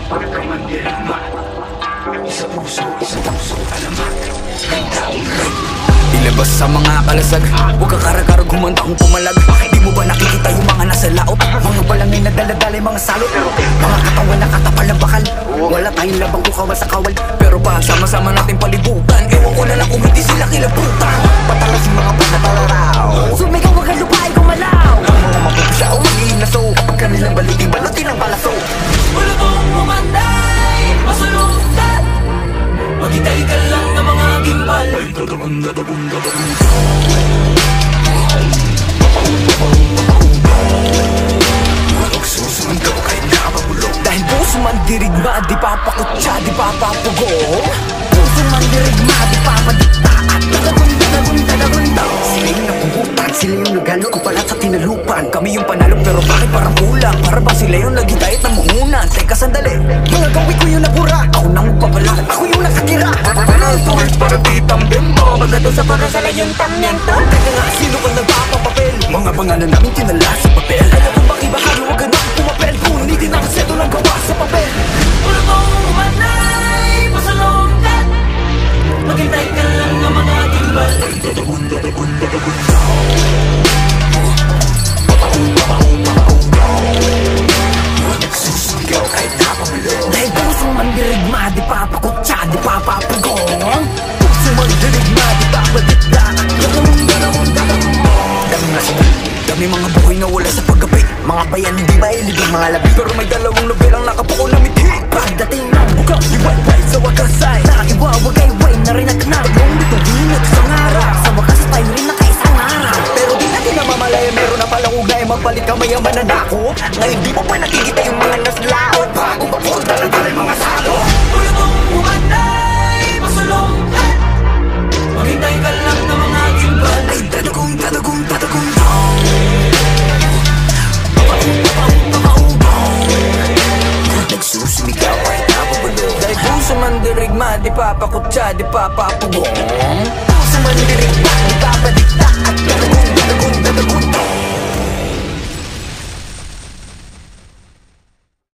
Pagkamandirma, isa puso, alamat. Ilabas sa mga kalasag, huwag ka karagarag, humanda kung pumalag. Di mo ba nakikita yung mga nasa laot? Mga balangay na daladalay, mga salot. Mga katawan na katapal ng bakal. Wala tayong labang kukawal sa kawal. Pero pag sama-sama natin palibutan, ewan ko na lang kung hindi sila kilabutan. Patalas yung mga pagkatalaraw, sumigaw wag ang lupain kumalaw. Ang mga mapupusyaw, mag-iinaso, kapag kanilang baliting balutin ang palaso. Wala kong umanday, masulungkat. Maghintay ka lang ng mga gimbal. Susunod ka kahit nakapabulong. Dahil puso man dirigma, di papakutsa, di papapugong. Puso man dirigma, di papadikta, at dadagunda. Sila yung napubutan, sila yung nagano, ang palat sa tinalupan. Kami yung panalo pero bakit parang kulang? Para ba sila yung nagitayat ng muhunan? Teka sandali, mga gawin ko yung nabura. Ako nang magpapala, ako yung nakatira. Tuwid para di tambembo. Pagdato sa parasala yung tamyento. Teka nga, sino ka nagpapapapel? Mga pangalan namin tinala sa papel. Alam mo bang ibahalo, wag na akong pumapel. Kung hindi din ako seto lang gawa sa papel. Wala kong umanday, masulungkat. Maghintay ka lang ng mga gimbal. Susugaw kahit nakapabulong. Dahil puso man dirigma, di papakutsa, di papapugong. Puso man dirigma, di papadikta. Dami mga buhay na wala sa paggabi. Mga bayan hindi ba ilibing mga labi. Pero may dalawang nobel ang nakapuko na mithi. Pagdating ng bukang liwayway sa wakas ay naiwawagayway na rin at na yung bitong hinot sa ngara. Sa wakas tayo rin nakaisang araw. Pero di natin namamalaya, meron na palang ugnay. Magpalit ka mayaman na dako. Ngayon di mo pa nakikita yung mga naslaot. Bago pa po dala-dala yung mga salo. Wala kong umanday, masulungkat. Maghintay ka lang ng mga gimbal. Ay dadagong Nagsusumigaw kahit nakapabulong. dahil puso man dirigma, di papakutsa, di papapugong.